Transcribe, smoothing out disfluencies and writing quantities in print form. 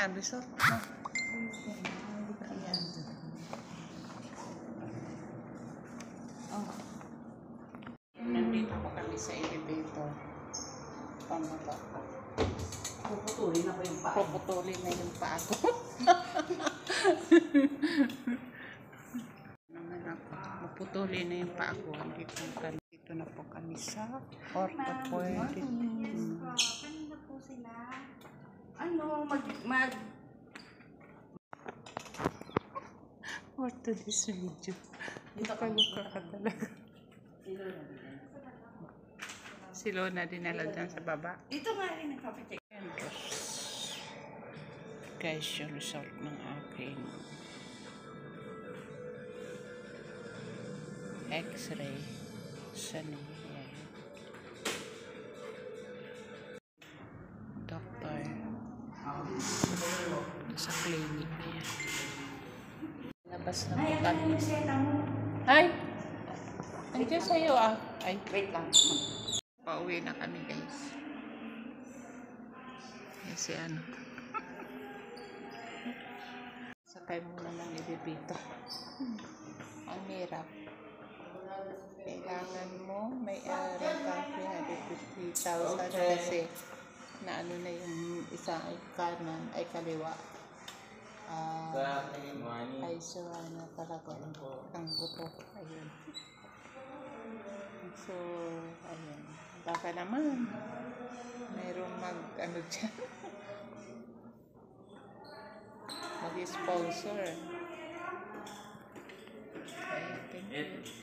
yan, resort. No? Ayan. Oh. Nandito pa kami sa elevator. Pamaba. Puputulin na po yung paa. Puputulin na yung paa ko. Naman ako. Puputulin na yung paa ko. Dito na po kami sa orthopedic. Kanina po sila. Ano, What to this video? Dito ka talaga. Si Lona dinala dyan sa baba. Dito nga rin nagpapacheck. Guys, yung result ng aking x-ray sa niya. Doctor sa clinic niya. Labas na po kami. Ay! Andiyan sa'yo ah. Ay, Wait lang. pauwi na kami guys. Kasi ano. Sakay muna ng elevator. Ang hirap. Kailangan mo may rentang 350,000 kasi na ano na yung isang ay kanan ay kaliwa. Ay so ano talaga ang buto. Ayun. So, ayun. Baka naman mayroong ano dyan. Mag-sponsor. Okay, thank you.